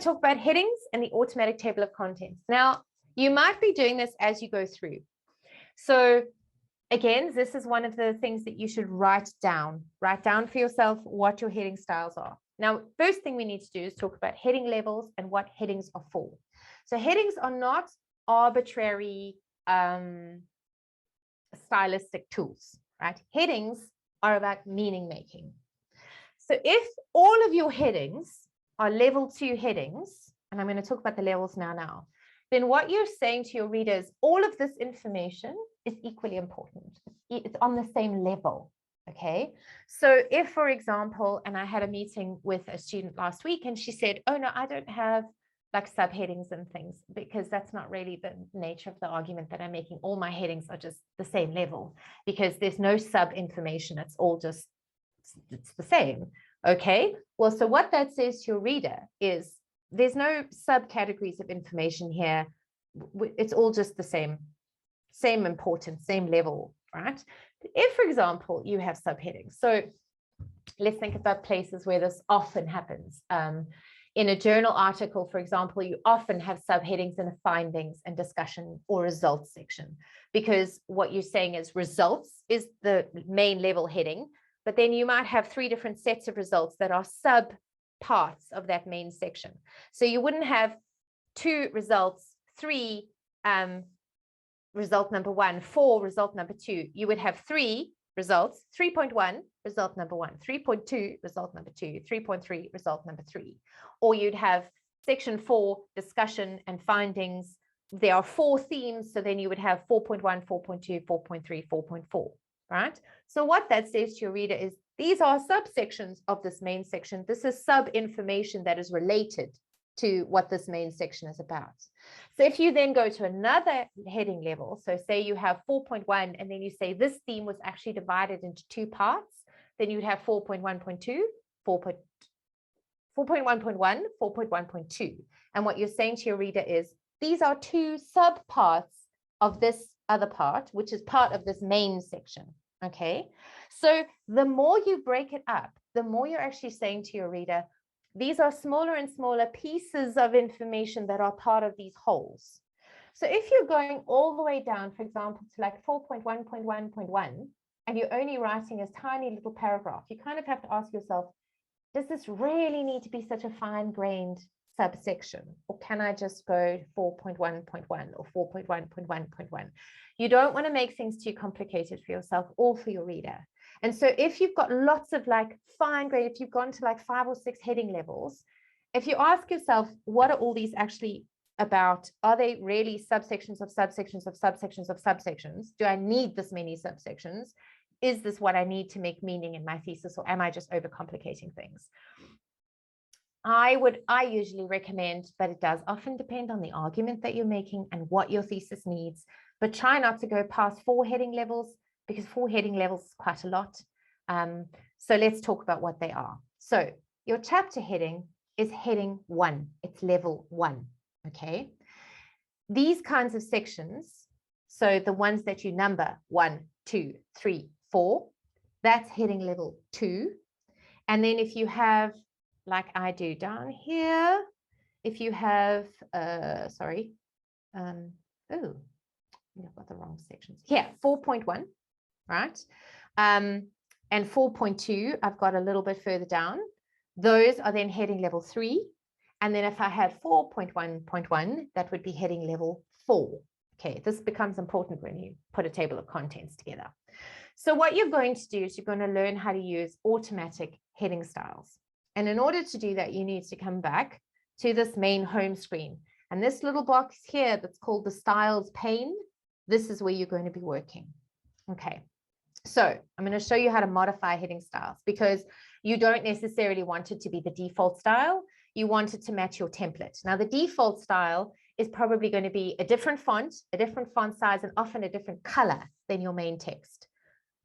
to talk about headings and the automatic table of contents. Now, you might be doing this as you go through. So again, this is one of the things that you should write down. Write down for yourself what your heading styles are. Now, first thing we need to do is talk about heading levels and what headings are for. So headings are not arbitrary stylistic tools, right? Headings are about meaning making. So if all of your headings are level 2 headings, and I'm going to talk about the levels now, then what you're saying to your readers, all of this information is equally important. It's on the same level. Okay. So if, for example, and I had a meeting with a student last week and she said, oh no, I don't have like subheadings and things, because that's not really the nature of the argument that I'm making. All my headings are just the same level because there's no sub information. It's all just, it's the same. Okay. Well, so what that says to your reader is there's no subcategories of information here. It's all just the same importance, same level, right? If, for example, you have subheadings, so let's think about places where this often happens. In a journal article, for example, you often have subheadings in a findings and discussion or results section, because what you're saying is results is the main level heading, but then you might have 3 different sets of results that are sub parts of that main section. So you wouldn't have 2 results, 3 result number 1, 4 result number 2. You would have 3 results, 3.1 result number 1, 3.2 result number 2, 3.3 result number 3. Or you'd have section 4 discussion and findings. There are 4 themes, so then you would have 4.1, 4.2, 4.3, 4.4, right? So what that says to your reader is these are subsections of this main section. This is sub information that is related to what this main section is about. So if you then go to another heading level, so say you have 4.1 and then you say this theme was actually divided into 2 parts, then you'd have 4.1.2, 4.1.1, 4.1.2. And what you're saying to your reader is these are 2 subparts of this other part, which is part of this main section. Okay, so the more you break it up, the more you're actually saying to your reader, these are smaller and smaller pieces of information that are part of these wholes. So if you're going all the way down, for example, to like 4.1.1.1, and you're only writing a tiny little paragraph, you kind of have to ask yourself, does this really need to be such a fine-grained subsection? Or can I just go 4.1.1 or 4.1.1.1? You don't want to make things too complicated for yourself or for your reader. And so if you've got lots of like fine grain, if you've gone to like 5 or 6 heading levels, if you ask yourself, what are all these actually about? Are they really subsections of subsections of subsections of subsections? Do I need this many subsections? Is this what I need to make meaning in my thesis, or am I just overcomplicating things? I usually recommend, but it does often depend on the argument that you're making and what your thesis needs, but try not to go past 4 heading levels, because 4 heading levels is quite a lot. So let's talk about what they are. So your chapter heading is heading 1. It's level 1. Okay. These kinds of sections, so the ones that you number 1, 2, 3, 4, that's heading level 2. And then if you have, like I do down here, if you have, I've got the wrong sections. Here, 4.1, right? And 4.2, I've got a little bit further down. Those are then heading level 3. And then if I had 4.1.1, that would be heading level 4. Okay, this becomes important when you put a table of contents together. So what you're going to do is you're going to learn how to use automatic heading styles. And in order to do that, you need to come back to this main home screen. And this little box here that's called the styles pane, this is where you're going to be working. Okay, so I'm going to show you how to modify heading styles, because you don't necessarily want it to be the default style. You want it to match your template. Now, the default style is probably going to be a different font size, and often a different color than your main text.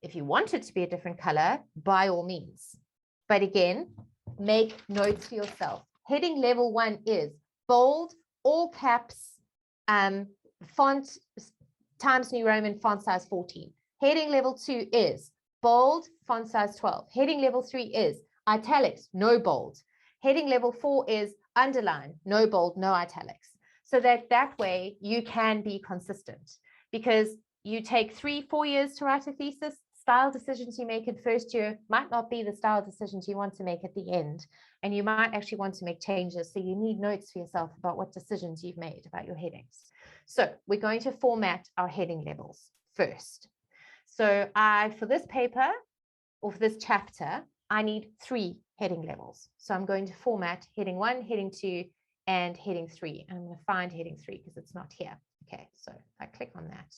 If you want it to be a different color, by all means. But again, make notes for yourself. Heading level 1 is bold, all caps, font Times New Roman, font size 14. Heading level 2 is bold, font size 12. Heading level 3 is italics, no bold. Heading level 4 is underline, no bold, no italics. So that way you can be consistent, because you take 3-4 years to write a thesis. Style decisions you make in first year might not be the style decisions you want to make at the end. And you might actually want to make changes. So you need notes for yourself about what decisions you've made about your headings. So we're going to format our heading levels first. So for this paper, or for this chapter, I need 3 heading levels. So I'm going to format heading 1, heading 2, and heading 3. And I'm going to find heading 3 because it's not here. Okay, so if I click on that,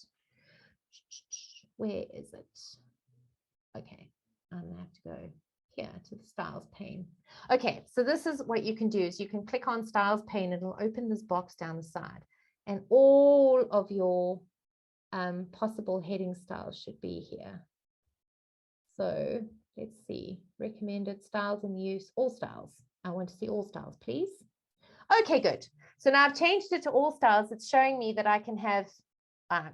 where is it? Okay, I'm going to have to go here to the styles pane. Okay, so this is what you can do, is you can click on styles pane. It'll open this box down the side, and all of your possible heading styles should be here. So let's see, recommended styles in use, all styles. I want to see all styles, please. Okay, good. So now I've changed it to all styles. It's showing me that I can have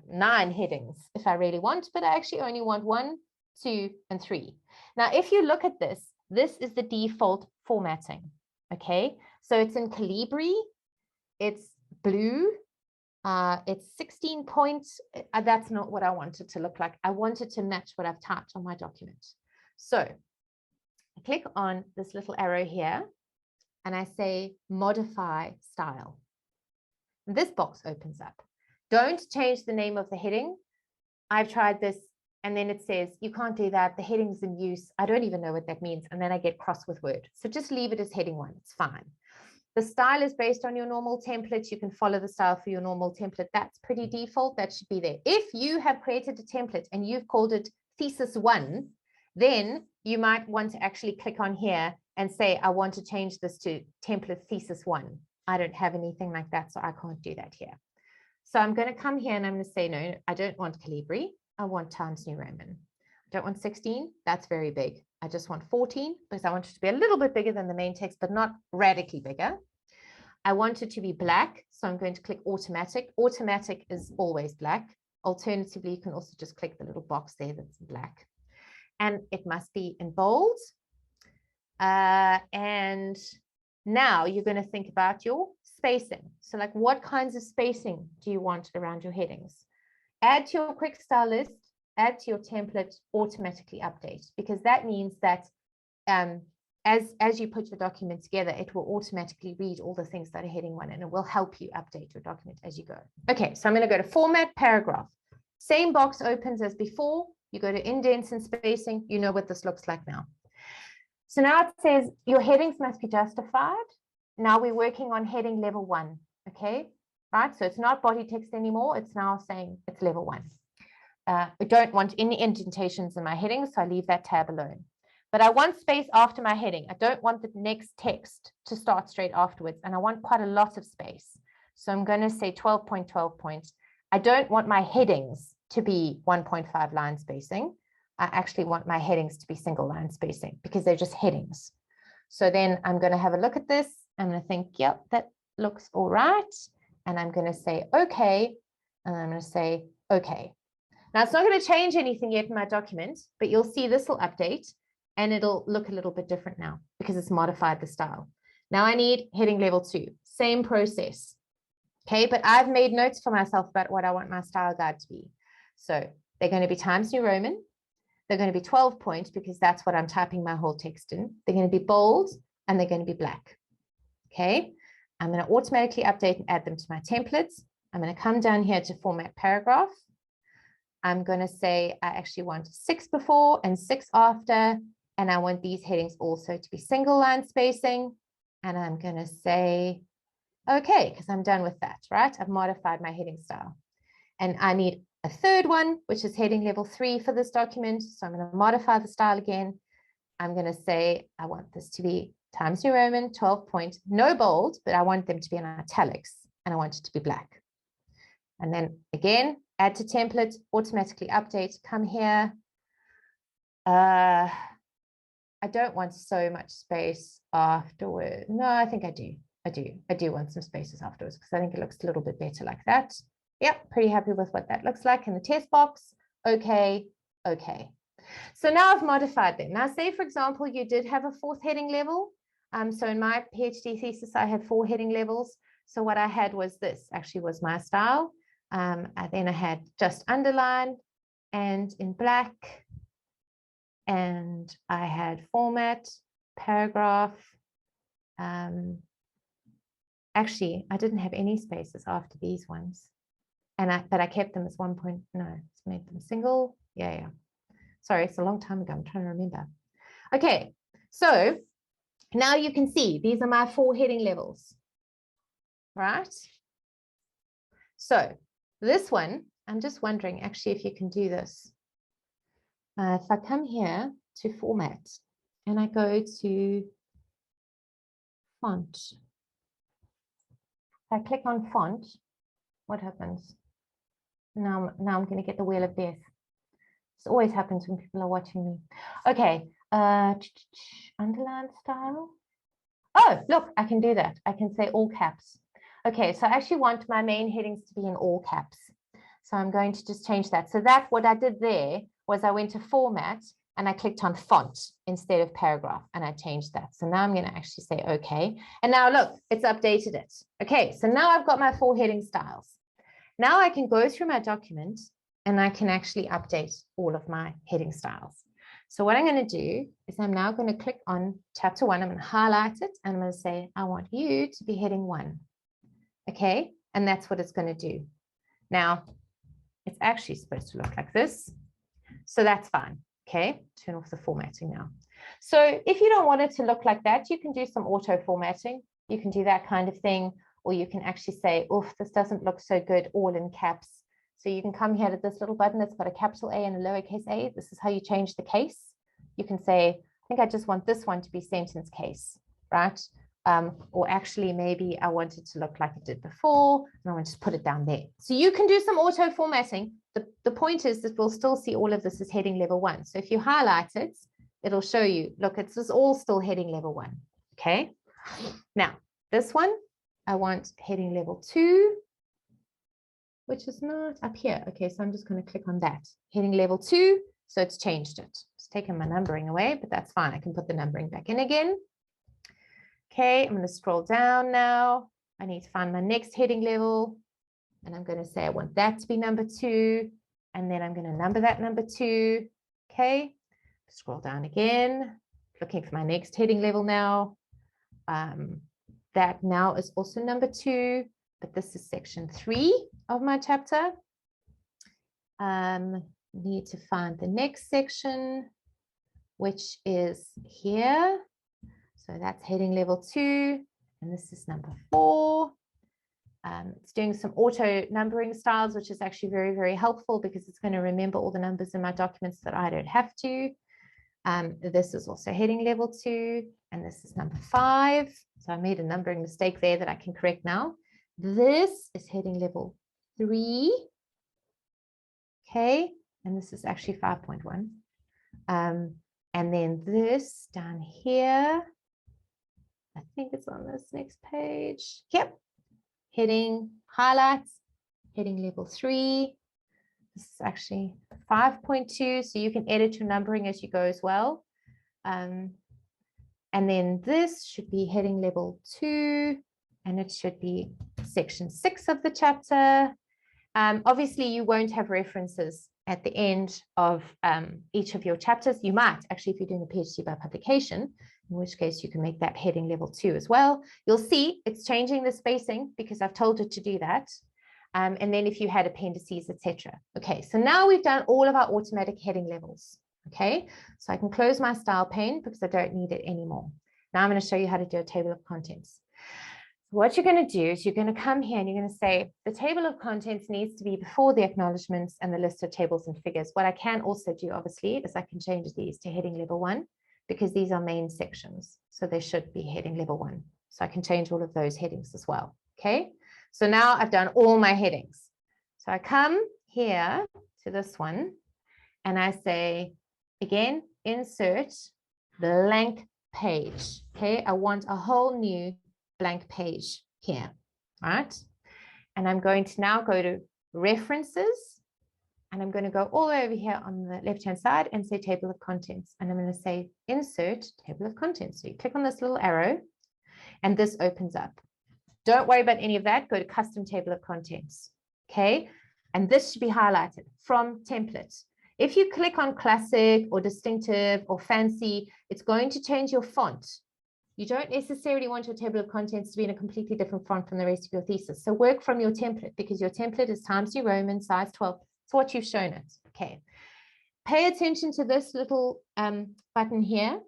9 headings if I really want, but I actually only want 1, 2, and 3. Now, if you look at this, this is the default formatting. Okay, so it's in Calibri, it's blue, it's 16 points. That's not what I want it to look like. I want it to match what I've typed on my document. So I click on this little arrow here and I say modify style. This box opens up. Don't change the name of the heading. I've tried this, and then it says you can't do that. The heading's in use. I don't even know what that means. And then I get cross with Word. So just leave it as heading 1. It's fine. The style is based on your normal template. You can follow the style for your normal template. That's pretty default. That should be there. If you have created a template and you've called it thesis 1, then you might want to actually click on here and say, I want to change this to template thesis 1. I don't have anything like that, so I can't do that here. So I'm going to come here and I'm going to say, no, I don't want Calibri. I want Times New Roman. I don't want 16. That's very big. I just want 14 because I want it to be a little bit bigger than the main text, but not radically bigger. I want it to be black. So I'm going to click automatic. Automatic is always black. Alternatively, you can also just click the little box there that's black. And it must be in bold. And now you're going to think about your spacing. So like, what kinds of spacing do you want around your headings? Add to your quick style list, add to your template, automatically update, because that means that as you put your document together, it will automatically read all the things that are heading 1, and it will help you update your document as you go. Okay, so I'm going to go to format paragraph. Same box opens as before. You go to indents and spacing. You know what this looks like now. So now it says your headings must be justified. Now we're working on heading level 1. Okay, right? So it's not body text anymore. It's now saying it's level 1. I don't want any indentations in my headings, so I leave that tab alone. But I want space after my heading. I don't want the next text to start straight afterwards, and I want quite a lot of space. So I'm going to say 12 point, 12 point. I don't want my headings to be 1.5 line spacing. I actually want my headings to be single line spacing because they're just headings. So then I'm going to have a look at this. I'm going to think, yep, that looks all right. And I'm going to say, okay. And I'm going to say, okay. Now it's not going to change anything yet in my document, but you'll see this will update and it'll look a little bit different now because it's modified the style. Now I need heading level 2, same process. Okay, but I've made notes for myself about what I want my style guide to be. So they're going to be Times New Roman. They're going to be 12 point because that's what I'm typing my whole text in. They're going to be bold and they're going to be black. Okay, I'm going to automatically update and add them to my templates. I'm going to come down here to format paragraph. I'm going to say I actually want 6 before and 6 after, and I want these headings also to be single line spacing. And I'm going to say, okay, because I'm done with that, right? I've modified my heading style. And I need a third one, which is heading level 3 for this document. So I'm going to modify the style again. I'm going to say, I want this to be Times New Roman, 12 point, no bold, but I want them to be in italics and I want it to be black. And then again, add to template, automatically update, come here. I don't want so much space afterwards. No, I think I do. I do want some spaces afterwards because I think it looks a little bit better like that. Yep, pretty happy with what that looks like in the test box. Okay, okay. So now I've modified them. Now say, for example, you did have a 4th heading level. So in my PhD thesis, I had 4 heading levels. So what I had was this actually was my style. Then I had just underline and in black. And I had format, paragraph. Actually, I didn't have any spaces after these ones. But I kept them as 1 point, no, it's made them single. Yeah. Sorry, it's a long time ago. I'm trying to remember. Okay, so now you can see these are my 4 heading levels, right? So this one, I'm just wondering actually if you can do this. If I come here to format and I go to font, if I click on font, what happens? Now I'm going to get the wheel of death. This always happens when people are watching me. Okay, underline style. Oh, look, I can do that. I can say all caps. Okay, so I actually want my main headings to be in all caps. So I'm going to just change that. So that what I did there was I went to format and I clicked on font instead of paragraph and I changed that. So now I'm going to actually say okay. And now look, it's updated it. Okay, so now I've got my 4 heading styles. Now I can go through my document and I can actually update all of my heading styles. So what I'm going to do is I'm now going to click on chapter 1. I'm going to highlight it and I'm going to say, I want you to be heading 1. Okay, and that's what it's going to do. Now, it's actually supposed to look like this. So that's fine. Okay, turn off the formatting now. So if you don't want it to look like that, you can do some auto formatting. You can do that kind of thing, or you can actually say, oof, this doesn't look so good, all in caps. So you can come here to this little button that's got a capital A and a lowercase a. This is how you change the case. You can say, I think I just want this one to be sentence case, right? Or actually maybe I want it to look like it did before, and I want to just put it down there. So you can do some auto formatting. The point is that we'll still see all of this as heading level 1. So if you highlight it, it'll show you, look, it's just all still heading level 1. Okay. Now, this one, I want heading level 2, which is not up here. Okay, so I'm just going to click on that. Heading level 2, so it's changed it. It's taken my numbering away, but that's fine. I can put the numbering back in again. Okay, I'm going to scroll down now. I need to find my next heading level. And I'm going to say I want that to be number 2. And then I'm going to number that number 2. Okay, scroll down again, looking for my next heading level now. That now is also number 2, but this is section 3 of my chapter. Need to find the next section, which is here. So that's heading level 2, and this is number 4. It's doing some auto numbering styles, which is actually very, very helpful because it's going to remember all the numbers in my documents that I don't have to. This is also heading level 2, and this is number 5. So I made a numbering mistake there that I can correct now. This is heading level 3. Okay, and this is actually 5.1. And then this down here, I think it's on this next page. Yep. Heading highlights, heading level 3. This is actually 5.2, so you can edit your numbering as you go as well. And then this should be heading level 2, and it should be section 6 of the chapter. Obviously, you won't have references at the end of each of your chapters. You might actually, if you're doing a PhD by publication, in which case you can make that heading level 2 as well. You'll see it's changing the spacing because I've told it to do that. And then if you had appendices, etc. Okay, so now we've done all of our automatic heading levels. Okay, so I can close my style pane because I don't need it anymore. Now I'm going to show you how to do a table of contents. What you're going to do is you're going to come here and you're going to say the table of contents needs to be before the acknowledgements and the list of tables and figures. What I can also do, obviously, is I can change these to heading level 1 because these are main sections. So they should be heading level 1. So I can change all of those headings as well. Okay, so now I've done all my headings. So I come here to this one and I say, again, insert blank page. Okay, I want a whole new blank page here, right? And I'm going to now go to references and I'm going to go all the way over here on the left-hand side and say table of contents. And I'm going to say insert table of contents. So you click on this little arrow and this opens up. Don't worry about any of that. Go to custom table of contents. Okay. And this should be highlighted from template. If you click on classic or distinctive or fancy, it's going to change your font. You don't necessarily want your table of contents to be in a completely different font from the rest of your thesis. So work from your template, because your template is Times New Roman, size 12. It's what you've shown it. Okay. Pay attention to this little button here.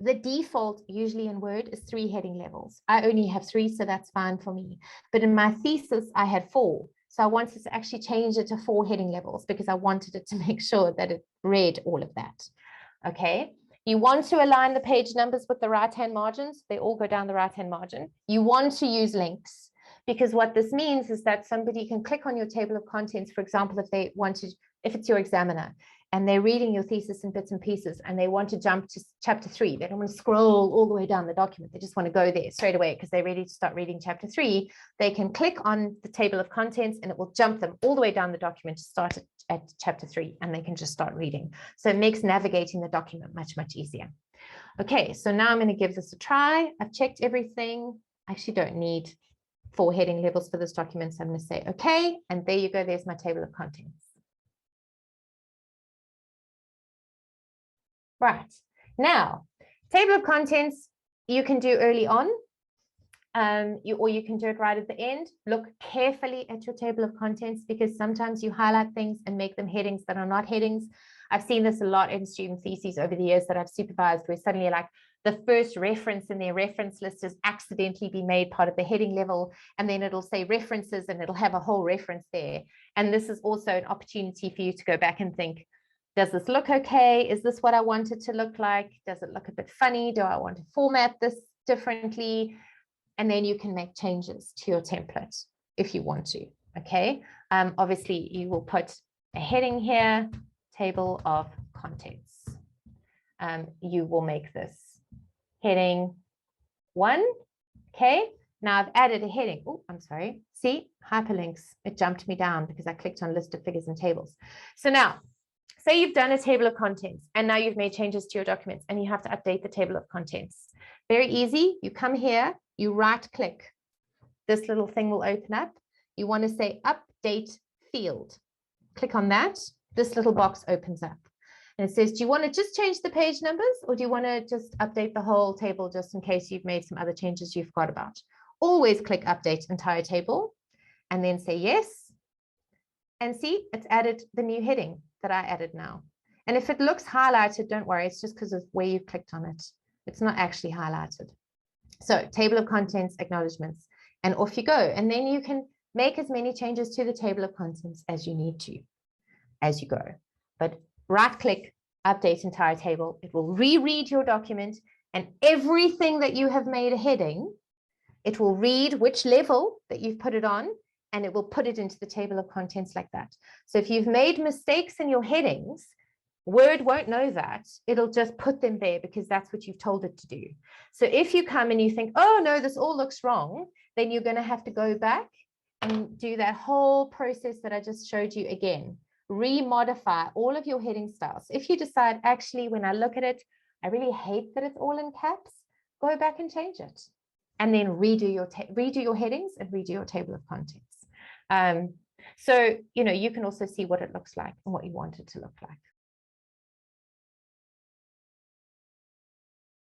The default usually in Word is 3 heading levels. I only have 3, so that's fine for me. But in my thesis, I had 4. So I wanted to actually change it to 4 heading levels because I wanted it to make sure that it read all of that. Okay. You want to align the page numbers with the right-hand margins. They all go down the right-hand margin. You want to use links, because what this means is that somebody can click on your table of contents, for example, if they wanted, if it's your examiner, and they're reading your thesis in bits and pieces, and they want to jump to chapter 3. They don't want to scroll all the way down the document. They just want to go there straight away because they're ready to start reading chapter 3. They can click on the table of contents and it will jump them all the way down the document to start at chapter 3, and they can just start reading. So it makes navigating the document much, much easier. Okay, so now I'm going to give this a try. I've checked everything. I actually don't need 4 heading levels for this document. So I'm going to say, okay, and there you go. There's my table of contents. Right, now, table of contents, you can do early on, or you can do it right at the end. Look carefully at your table of contents, because sometimes you highlight things and make them headings that are not headings. I've seen this a lot in student theses over the years that I've supervised, where suddenly like the first reference in their reference list has accidentally been made part of the heading level, and then it'll say references and it'll have a whole reference there. And this is also an opportunity for you to go back and think, does this look okay? Is this what I want it to look like? Does it look a bit funny? Do I want to format this differently? And then you can make changes to your template if you want to, okay? Obviously, you will put a heading here, table of contents. You will make this heading 1, okay? Now I've added a heading. Oh, I'm sorry. See, hyperlinks. It jumped me down because I clicked on list of figures and tables. So now, say you've done a table of contents and now you've made changes to your documents and you have to update the table of contents. Very easy. You come here, you right click. This little thing will open up. You want to say update field. Click on that. This little box opens up. And it says, do you want to just change the page numbers, or do you want to just update the whole table just in case you've made some other changes you forgot about? Always click update entire table and then say yes. And see, it's added the new heading that I added now. And if it looks highlighted, don't worry, it's just because of where you clicked on it. It's not actually highlighted. So table of contents, acknowledgements, and off you go. And then you can make as many changes to the table of contents as you need to as you go. But right click, update entire table. It will reread your document, and everything that you have made a heading, it will read which level that you've put it on, and it will put it into the table of contents like that. So if you've made mistakes in your headings, Word won't know that. It'll just put them there because that's what you've told it to do. So if you come and you think, oh no, this all looks wrong, then you're going to have to go back and do that whole process that I just showed you again. Remodify all of your heading styles. If you decide, actually, when I look at it, I really hate that it's all in caps, go back and change it. And then redo your headings and redo your table of contents. So, you know, you can also see what it looks like and what you want it to look like.